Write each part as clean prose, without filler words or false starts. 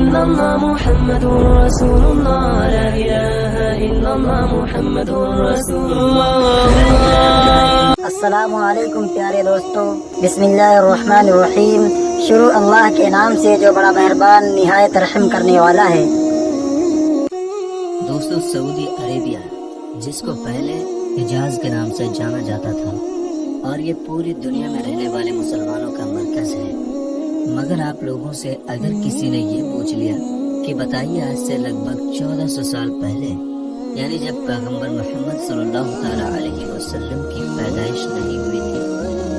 إلا الله محمد رسول الله لا إله إلا الله محمد رسول الله. السلام علیکم پیارے دوستو، بسم اللہ الرحمن الرحیم. شروع اللہ کے نام سے جو بڑا مہربان نہایت رحم کرنے والا ہے. دوستو، سعودی عربیہ جس کو پہلے حجاز کے نام سے جانا جاتا تھا اور یہ پوری دنیا میں رہنے والے مسلمانوں کا مرکز ہے، مگر آپ لوگوں سے اگر کسی نے یہ پوچھ لیا کہ بتائیے آج سے لگ بھگ 1400 سال پہلے، یعنی جب پیغمبر محمد صلی اللہ تعالیٰ علیہ وسلم کی پیدائش نہیں ہوئی تھی،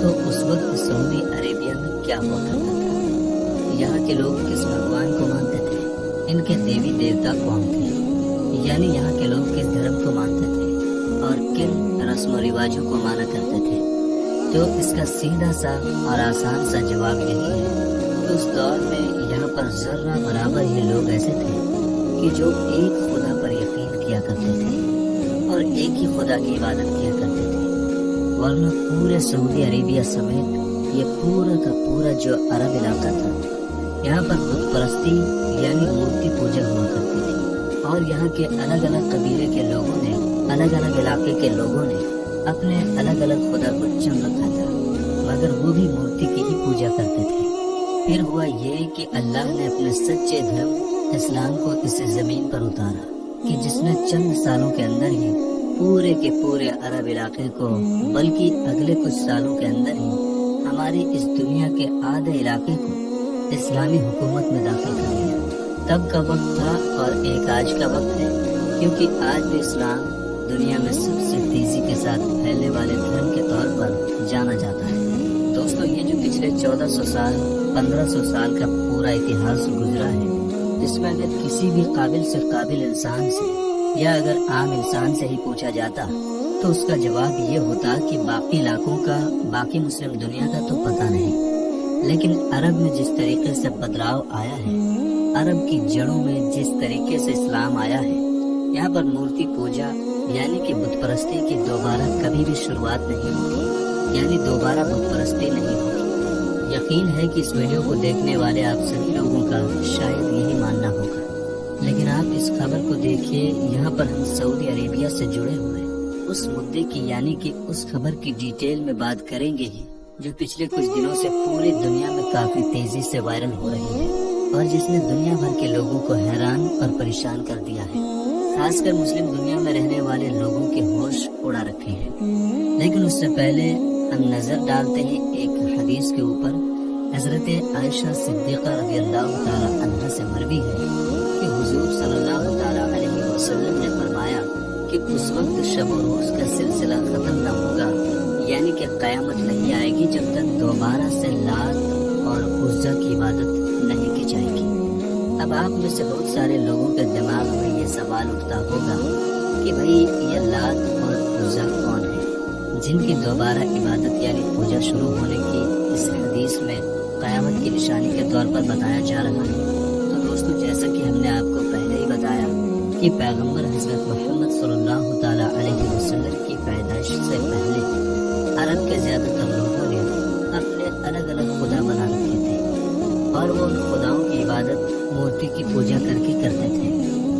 تو اس وقت سعودی عربیہ میں کیا ہوا کرتا تھا؟ یہاں کے لوگ کس بھگوان کو مانتے تھے؟ ان کے دیوی دیوتا کون تھے؟ یعنی یہاں کے لوگ کس دھرم کو مانتے تھے اور کن رسم و رواجوں کو مانا کرتے تھے؟ تو اس کا سیدھا سا اور آسان سا جواب یہی ہے کہ اس دور میں یہاں پر ذرہ برابر ہی لوگ ایسے تھے کہ جو ایک خدا پر یقین کیا کرتے تھے اور ایک ہی خدا کی عبادت کیا کرتے تھے، ورنہ پورے سعودی عربیہ سمیت یہ پورا کا پورا جو عرب علاقہ تھا، یہاں پر بت پرستی یعنی مورتی پوجا ہوا کرتی تھی، اور یہاں کے الگ الگ قبیلے کے لوگوں نے، الگ الگ علاقے کے لوگوں نے اپنے الگ الگ خدا کو چن رکھا تھا، مگر وہ بھی مورتی کی ہی پوجا کرتے تھے. پھر ہوا یہ کہ اللہ نے اپنے سچے دھرم اسلام کو اس زمین پر اتارا کہ جس نے چند سالوں کے اندر ہی پورے کے پورے عرب علاقے کو، بلکہ اگلے کچھ سالوں کے اندر ہی ہماری اس دنیا کے آدھے علاقے کو اسلامی حکومت میں داخل کر لیا. تب کا وقت تھا اور ایک آج کا وقت ہے، کیونکہ آج بھی اسلام دنیا میں سب سے تیزی کے ساتھ پھیلنے والے دھرم کے طور پر جانا جاتا ہے. دوستو، یہ جو پچھلے 1400 سال 1500 سال کا پورا اتہاس گزرا ہے، اس میں اگر کسی بھی قابل سے قابل انسان سے یا اگر عام انسان سے ہی پوچھا جاتا تو اس کا جواب یہ ہوتا کہ باقی علاقوں کا، باقی مسلم دنیا کا تو پتہ نہیں، لیکن عرب میں جس طریقے سے بدلاؤ آیا ہے، عرب کی جڑوں میں جس طریقے سے اسلام آیا ہے، یہاں پر مورتی پوجا یعنی کہ بت پرستی کی دوبارہ کبھی بھی شروعات نہیں ہوگی، یعنی دوبارہ بت پرستی نہیں ہوگی. یقین ہے کہ اس ویڈیو کو دیکھنے والے آپ سبھی لوگوں کا شاید یہی ماننا ہوگا، لیکن آپ اس خبر کو دیکھیے. یہاں پر ہم سعودی عربیہ سے جڑے ہوئے اس مدعے کی یعنی کہ اس خبر کی ڈیٹیل میں بات کریں گے ہی، جو پچھلے کچھ دنوں سے پوری دنیا میں کافی تیزی سے وائرل ہو رہی ہے اور جس نے دنیا بھر کے لوگوں کو حیران اور پریشان کر دیا ہے، خاص کر مسلم دنیا میں رہنے والے لوگوں کے ہوش اڑا رکھے ہیں. لیکن اس سے پہلے ہم نظر ڈالتے ہیں ایک حدیث کے اوپر. حضرت عائشہ صدیقہ رضی اللہ تعالی عنہا سے مروی ہے کہ حضور صلی اللہ تعالی علیہ وسلم نے فرمایا کہ اس وقت شب و روز کا سلسلہ ختم نہ ہوگا، یعنی کہ قیامت نہیں آئے گی جب تک دوبارہ سے لات اور عزا کی عبادت نہیں کی جائے گی. اب آپ میں سے بہت سارے لوگوں کے دماغ میں یہ سوال اٹھتا ہوگا کہ بھئی یہ لات اور عزا کون ہے جن کی دوبارہ عبادت یعنی پوجا شروع ہونے کی اس حدیث میں قیامت کی نشانی کے طور پر بتایا جا رہا ہے؟ تو دوستو، جیسا کہ ہم نے آپ کو پہلے ہی بتایا کہ پیغمبر حضرت محمد صلی اللہ تعالی علیہ وسلم کی پیدائش سے پہلے عرب کے زیادہ تر لوگوں نے اپنے الگ الگ خدا بنا رکھے تھے اور وہ ان خداؤں کی عبادت مورتی کی پوجا کر کے کرتے تھے.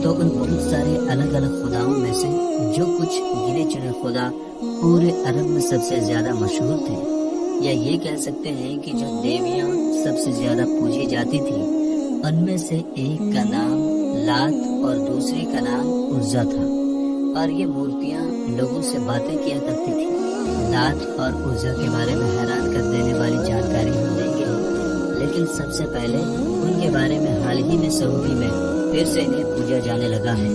تو ان بہت سارے الگ الگ خداؤں میں سے جو کچھ گنے چنے خدا پورے عرب میں سب سے زیادہ مشہور تھے، یا یہ کہہ سکتے ہیں کہ جو دیویاں سب سے زیادہ پوجی جاتی تھی، ان میں سے ایک کا نام لات اور دوسری کا نام عزا تھا، اور یہ مورتیاں لوگوں سے باتیں کیا کرتی تھی. لات اور عزا کے بارے میں حیران کر دینے والی جانکاری ہم دیں گے، لیکن سب سے پہلے ان کے بارے میں حال ہی میں سعودی میں پھر سے انہیں پوجا جانے لگا ہے،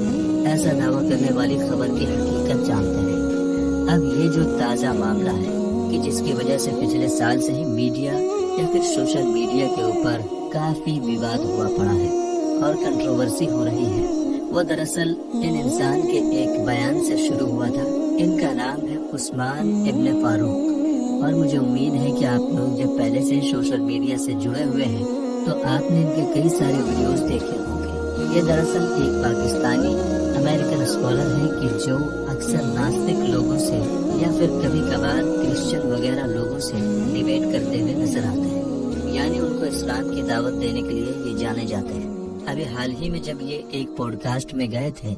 ایسا دعویٰ کرنے والی خبر کی حقیقت جانتے ہیں. اب یہ جو تازہ معاملہ ہے کہ جس کی وجہ سے پچھلے سال سے ہی میڈیا یا پھر سوشل میڈیا کے اوپر کافی وواد ہوا پڑا ہے اور کنٹروورسی ہو رہی ہے، وہ دراصل ان انسان کے ایک بیان سے شروع ہوا تھا. ان کا نام ہے عثمان ابن فاروق، اور مجھے امید ہے کہ آپ لوگ جب پہلے سے سوشل میڈیا سے جڑے ہوئے ہیں تو آپ نے ان کے کئی سارے ویڈیوز دیکھے ہوں گے. یہ دراصل ایک پاکستانی امریکن اسکالر ہے کہ جو اکثر ناستک لوگوں سے یا پھر کبھی کبھار کرسچن وغیرہ لوگوں سے ڈیبیٹ کرتے ہوئے نظر آتے ہیں، یعنی ان کو اسلام کی دعوت دینے کے لیے یہ جانے جاتے ہیں. ابھی حال ہی میں جب یہ ایک پوڈ کاسٹ میں گئے تھے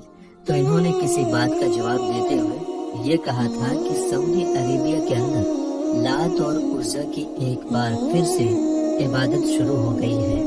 تو انہوں نے کسی بات کا جواب دیتے ہوئے یہ کہا تھا کہ سعودی عربیہ کے اندر لات اور عزا کی ایک بار پھر سے عبادت شروع ہو گئی ہے۔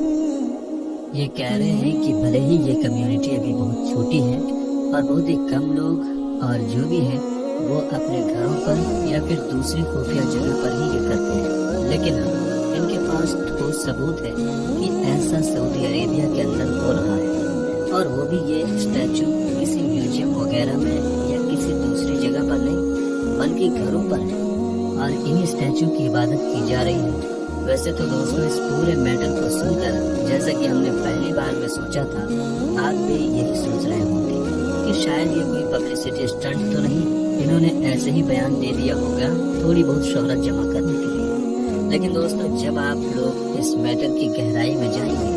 یہ کہہ رہے ہیں کہ بھلے ہی یہ کمیونٹی ابھی بہت چھوٹی ہے اور بہت ہی کم لوگ اور جو بھی ہے وہ اپنے گھروں پر یا پھر دوسری خفیہ جگہ پر ہی یہ کرتے ہیں، لیکن ان کے پاس ٹھوس ثبوت ہے کہ ایسا سعودی عربیہ کے اندر ہو رہا ہے، اور وہ بھی یہ اسٹیچو کسی میوزیم وغیرہ میں یا کسی دوسری جگہ پر نہیں بلکہ گھروں پر ہے، اور انہی اسٹیچو کی عبادت کی جا رہی ہے۔ ویسے تو دوستوں اس پورے میٹر کو سن کر جیسا کہ ہم نے پہلی بار میں سوچا تھا، آپ بھی یہی سوچ رہے ہوں گے کہ شاید یہ کوئی پبلسٹی اسٹنٹ تو نہیں، انہوں نے ایسے ہی بیان دے دیا ہوگا تھوڑی بہت شہرت جمع کرنے کے لیے۔ لیکن دوستوں جب آپ لوگ اس میٹر کی گہرائی میں جائیں گے،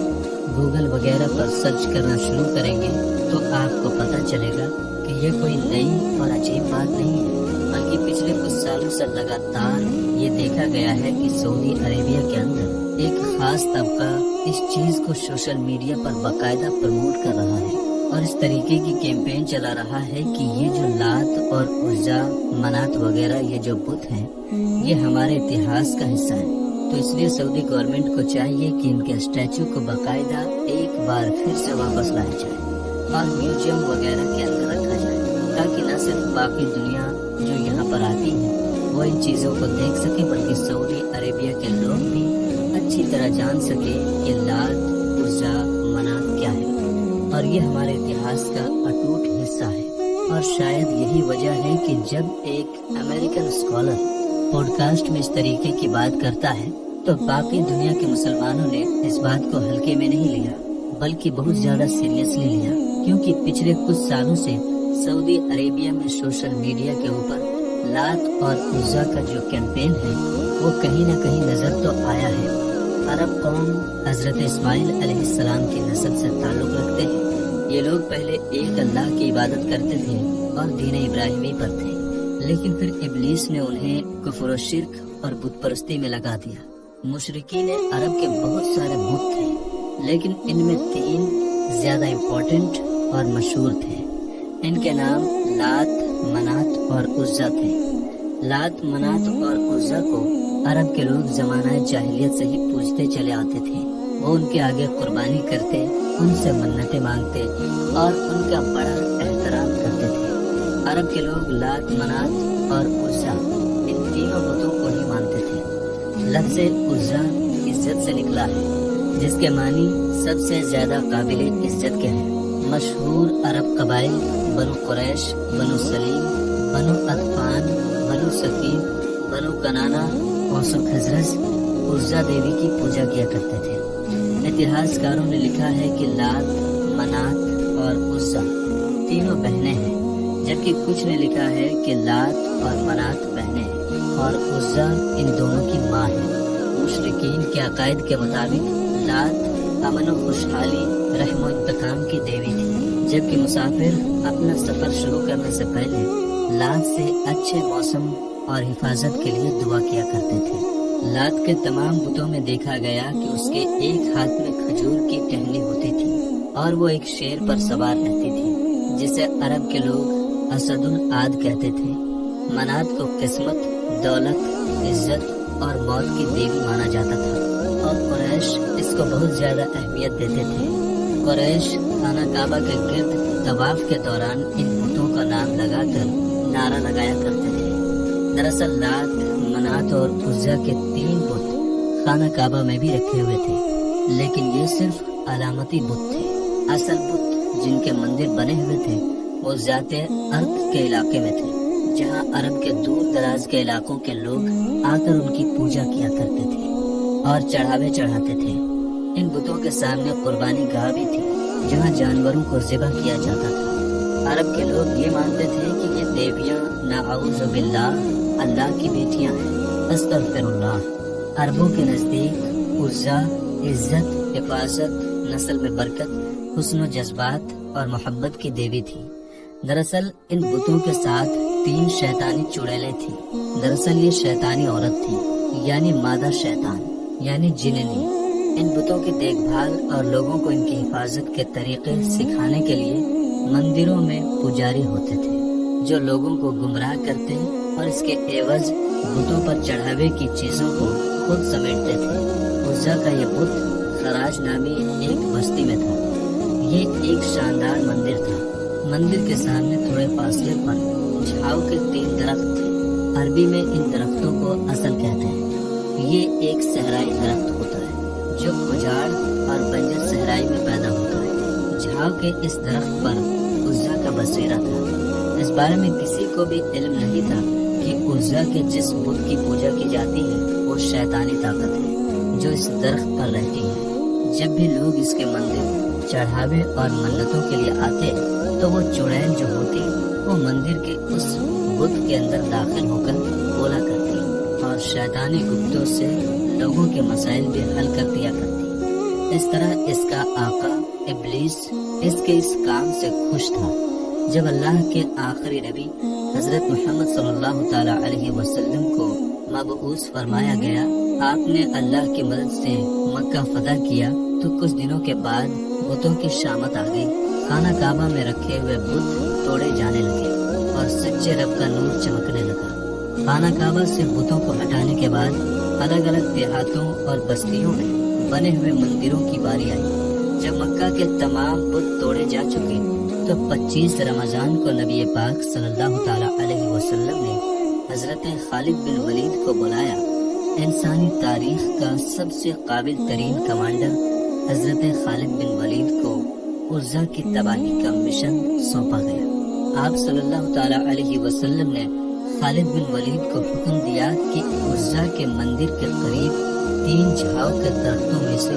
گوگل وغیرہ پر سرچ کرنا شروع کریں گے تو آپ کو پتہ چلے گا کہ یہ کوئی نئی اور عجیب بات نہیں ہے، بلکہ پچھلے کچھ سالوں سے لگاتار یہ دیکھا گیا ہے کہ سعودی عربیہ کے اندر ایک خاص طبقہ اس چیز کو سوشل میڈیا پر باقاعدہ پروموٹ کر رہا ہے اور اس طریقے کی کیمپین چلا رہا ہے کہ یہ جو لات اور عزا منات وغیرہ یہ جو بت ہیں یہ ہمارے اتہاس کا حصہ ہے۔ تو اس لیے سعودی گورنمنٹ کو چاہیے کہ ان کے اسٹیچو کو باقاعدہ ایک بار پھر سے واپس لایا جائے اور میوزیم وغیرہ کے اندر رکھا جائے، تاکہ نہ صرف باقی دنیا جو یہاں پر آتی ہے وہ ان چیزوں کو دیکھ سکے، بلکہ سعودی عربیہ کے لوگ بھی اچھی طرح جان سکے کہ لات عزا منات کیا ہے، اور یہ ہمارے اتہاس کا اٹوٹ حصہ ہے۔ اور شاید یہی وجہ ہے کہ جب ایک امریکن اسکالر پوڈ کاسٹ میں اس طریقے کی بات کرتا ہے تو باقی دنیا کے مسلمانوں نے اس بات کو ہلکے میں نہیں لیا بلکہ بہت زیادہ سیریسلی لیا، کیونکہ پچھلے کچھ سالوں سے سعودی عربیہ میں سوشل میڈیا کے اوپر لات اور عزا کا جو کیمپین ہے وہ کہیں نہ کہیں نظر تو آیا ہے۔ عرب قوم حضرت اسماعیل علیہ السلام کی نسل سے تعلق رکھتے ہیں، یہ لوگ پہلے ایک اللہ کی عبادت کرتے تھے اور دین ابراہیمی پر تھے، لیکن پھر ابلیس نے انہیں کفر و شرک اور بت پرستی میں لگا دیا۔ مشرکین عرب کے بہت سارے بت تھے، لیکن ان میں 3 زیادہ امپورٹنٹ اور مشہور تھے۔ ان کے نام لات، منات اور عزا تھے۔ لات، منات اور عزا کو عرب کے لوگ زمانہ جاہلیت سے ہی پوجتے چلے آتے تھے، وہ ان کے آگے قربانی کرتے، ان سے منتیں مانگتے اور ان کا بڑا احترام کرتے تھے۔ عرب کے لوگ لات، منات اور عزا ان تینوں بتوں کو ہی مانتے تھے۔ لفظ عزا عزت سے نکلا ہے، جس کے معنی سب سے زیادہ قابل عزت کے ہیں۔ مشہور عرب قبائل بنو قریش، بنو سلیم، بنو عطفان، بنو ثقیف، بنو کنانا، اوس و خزرج عزا دیوی کی پوجا کیا کرتے تھے۔ اتہاس کاروں نے لکھا ہے کہ لات، منات اور عزا تینوں بہنیں ہیں، جبکہ کچھ نے لکھا ہے کہ لات اور منات بہنیں ہیں اور عزا ان دونوں کی ماں ہے۔ مشرکین کے عقائد کے مطابق لات امن و خوشحالی، رحم و انتقام کی دیوی تھی، جبکہ مسافر اپنا سفر شروع کرنے سے پہلے لات سے اچھے موسم اور حفاظت کے لیے دعا کیا کرتے تھے۔ لات کے تمام بتوں میں دیکھا گیا کہ اس کے ایک ہاتھ میں کھجور کی ٹہنی ہوتی تھی اور وہ ایک شیر پر سوار رہتی تھی، جسے عرب کے لوگ اسد العاد کہتے تھے۔ منات کو قسمت، دولت، عزت اور موت کی دیوی مانا جاتا تھا، اور قریش اس کو بہت زیادہ اہمیت دیتے تھے۔ قریش خانہ کعبہ کے گرد طواف کے دوران ان بتوں کا نام لگا کر نعرہ لگایا کرتے تھے۔ دراصل لات، منات اور عزا کے 3 بت خانہ کعبہ میں بھی رکھے ہوئے تھے، لیکن یہ صرف علامتی بت تھے۔ اصل بت جن کے مندر بنے ہوئے تھے وہ ذات ارض کے علاقے میں تھے، جہاں عرب کے دور دراز کے علاقوں کے لوگ آ کر ان کی پوجا کیا کرتے تھے اور چڑھاوے چڑھاتے تھے۔ ان بتوں کے سامنے قربانی گاہ بھی تھی، جہاں جانوروں کو ذبح کیا جاتا تھا۔ عرب کے لوگ یہ مانتے تھے کہ یہ دیویاں نعوذ باللہ اللہ کی بیٹیاں ہیں، استغفر اللہ۔ عربوں کے نزدیک عزا عزت، حفاظت، نسل میں برکت، حسن و جذبات اور محبت کی دیوی تھی۔ دراصل ان بتوں کے ساتھ 3 شیطانی چڑیلیں تھیں۔ دراصل یہ شیطانی عورت تھی، یعنی مادہ شیطان، یعنی جننی، ان بتوں کی دیکھ بھال اور لوگوں کو ان کی حفاظت کے طریقے سکھانے کے لیے مندروں میں پجاری ہوتے تھے جو لوگوں کو گمراہ کرتے اور اس کے عوض بتوں پر چڑھاوے کی چیزوں کو خود سمیٹتے تھے۔ عزا کا یہ بت خراج نامی ایک بستی میں تھا۔ یہ ایک شاندار مندر تھا۔ مندر کے سامنے تھوڑے فاصلے پر جھاؤ کے 3 درخت تھے۔ عربی میں ان درختوں کو اصل کہتے ہیں۔ یہ ایک صحرائی درخت ہوتا ہے جو اجاڑ اور بنجر صحرائی میں پیدا ہوتا ہے۔ جھاؤ کے اس درخت پر عزا کا بسیرا تھا۔ اس بارے میں کسی کو بھی علم نہیں تھا کہ عزا کے جس بت کی پوجا کی جاتی ہے وہ شیطانی طاقت ہے جو اس درخت پر رہتی ہے۔ جب بھی لوگ اس کے مندر چڑھاوے اور منتوں کے لیے آتے تو وہ چڑیل جو ہوتی وہ مندر کے اس بت کے اندر داخل ہو کر بولا کرتی اور شیطانی گپتوں سے لوگوں کے مسائل بھی حل کر دیا کرتی۔ اس طرح اس کا آقا ابلیس اس کے اس کام سے خوش تھا۔ جب اللہ کے آخری نبی حضرت محمد صلی اللہ تعالی علیہ وسلم کو مبعوث فرمایا گیا، آپ نے اللہ کی مدد سے مکہ فتح کیا تو کچھ دنوں کے بعد بتوں کی شامت آ گئی۔ خانہ کعبہ میں رکھے ہوئے بت توڑے جانے لگے اور سچے رب کا نور چمکنے لگا۔ خانہ کعبہ سے بتوں کو ہٹانے کے بعد الگ الگ دیہاتوں اور بستیوں میں بنے ہوئے مندروں کی باری آئی۔ جب مکہ کے تمام بت توڑے جا چکے تو 25 رمضان کو نبی پاک صلی اللہ تعالی علیہ وسلم نے حضرت خالد بن ولید کو بلایا۔ انسانی تاریخ کا سب سے قابل ترین کمانڈر حضرت خالد بن ولید کو عزا کی تباہی کا مشن سونپا گیا۔ آپ صلی اللہ تعالی علیہ وسلم نے خالد بن ولید کو حکم دیا کہ عزا کے مندر کے قریب 3 جھاؤ کے درختوں میں سے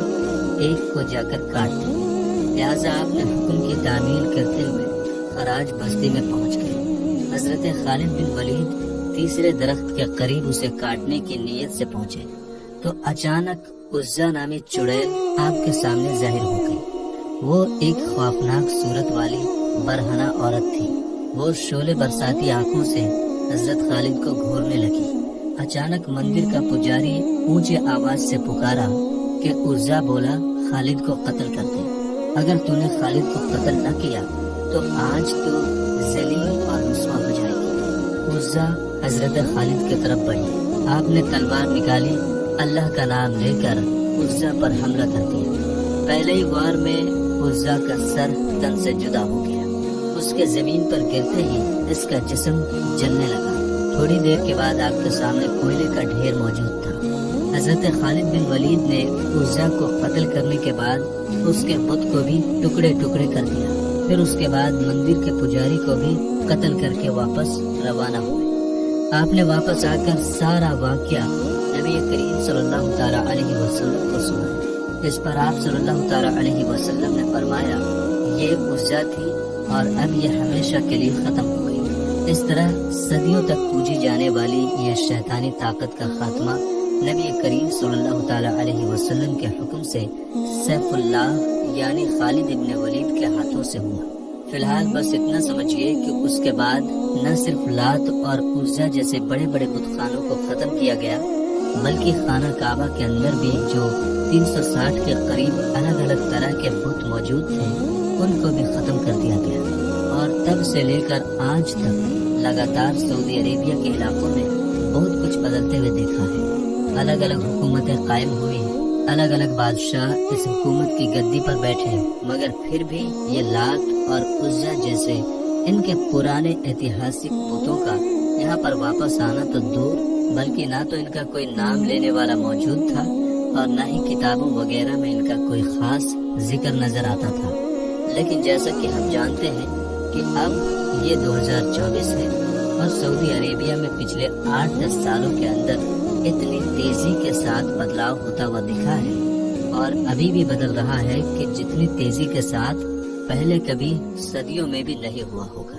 ایک کو جا کر کاٹ دیں۔ لہٰذا آپ نے حکم کی تعمیل کرتے ہوئے خراج بستی میں پہنچ گئے۔ حضرت خالد بن ولید تیسرے درخت کے قریب اسے کاٹنے کی نیت سے پہنچے تو اچانک عزا نامی چڑیل آپ کے سامنے ظاہر ہو گئی۔ وہ ایک خوفناک صورت والی برہنہ عورت تھی۔ وہ شعلے برساتی آنکھوں سے حضرت خالد کو گھورنے لگی۔ اچانک مندر کا پجاری اونچے آواز سے پکارا کہ عزا بولا خالد کو قتل کر دے۔ اگر تو نے خالد کو قتل نہ کیا تو آج تو ذلیل اور رسوا ہو جائے گی۔ عزا حضرت خالد کی طرف بڑھی۔ آپ نے تلوار نکالی، اللہ کا نام لے کر عزا پر حملہ کر دیا۔ پہلے ہی وار میں عزا کا سر تن سے جدا ہو گیا۔ اس کے زمین پر گرتے ہی اس کا جسم جلنے لگا۔ تھوڑی دیر کے بعد آپ کے سامنے کوئلے کا ڈھیر موجود تھا۔ حضرت خالد بن ولید نے عزا کو قتل کرنے کے بعد اس کے بت کو بھی ٹکڑے ٹکڑے کر دیا۔ پھر اس کے بعد مندر کے پجاری کو بھی قتل کر کے واپس روانہ ہوئے۔ آپ نے واپس آ کر سارا واقعہ نبی کریم صلی اللہ تعالی علیہ وسلم کو سنا۔ اس پر آپ صلی اللہ تعالی علیہ وسلم نے فرمایا، یہ عزا تھی اور اب یہ ہمیشہ کے لیے ختم ہو گئی۔ اس طرح صدیوں تک پوجی جانے والی یہ شیطانی طاقت کا خاتمہ نبی کریم صلی اللہ تعالی علیہ وسلم کے حکم سے سیف اللہ یعنی خالد ابن ولید کے ہاتھوں سے ہوا۔ فی الحال بس اتنا سمجھیے کہ اس کے بعد نہ صرف لات اور عزا جیسے بڑے بڑے بت خانوں کو ختم کیا گیا بلکہ خانہ کعبہ کے اندر بھی جو 360 کے قریب الگ الگ طرح کے بت موجود تھے ان کو بھی ختم کر دیا گیا۔ اور تب سے لے کر آج تک لگاتار سعودی عربیہ کے علاقوں میں بہت کچھ بدلتے ہوئے دیکھا ہے۔ الگ الگ حکومتیں قائم ہوئی، الگ الگ بادشاہ اس حکومت کی گدی پر بیٹھے، مگر پھر بھی یہ لات اور عزا جیسے ان کے پرانے ایتہاسک بتوں کا یہاں پر واپس آنا تو دور بلکہ نہ تو ان کا کوئی نام لینے والا موجود تھا اور نہ ہی کتابوں وغیرہ میں ان کا کوئی خاص ذکر نظر آتا تھا۔ لیکن جیسا کہ ہم جانتے ہیں کہ اب یہ 2024 ہے اور سعودی عربیہ میں پچھلے 8-10 سالوں کے اندر اتنی تیزی کے ساتھ بدلاؤ ہوتا ہوا دکھا ہے اور ابھی بھی بدل رہا ہے کہ جتنی تیزی کے ساتھ پہلے کبھی صدیوں میں بھی نہیں ہوا ہوگا۔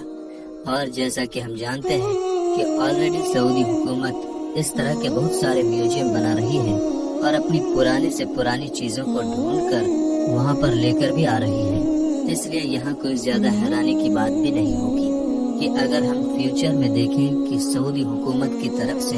اور جیسا کہ ہم جانتے ہیں کہ آلریڈی سعودی حکومت اس طرح کے بہت سارے میوزیم بنا رہی ہے اور اپنی پرانی سے پرانی چیزوں کو ڈھونڈ کر وہاں پر لے کر بھی آ رہی ہے۔ اس لیے یہاں کوئی زیادہ حیرانی کی بات بھی نہیں ہوگی کہ اگر ہم فیوچر میں دیکھیں کہ سعودی حکومت کی طرف سے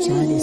40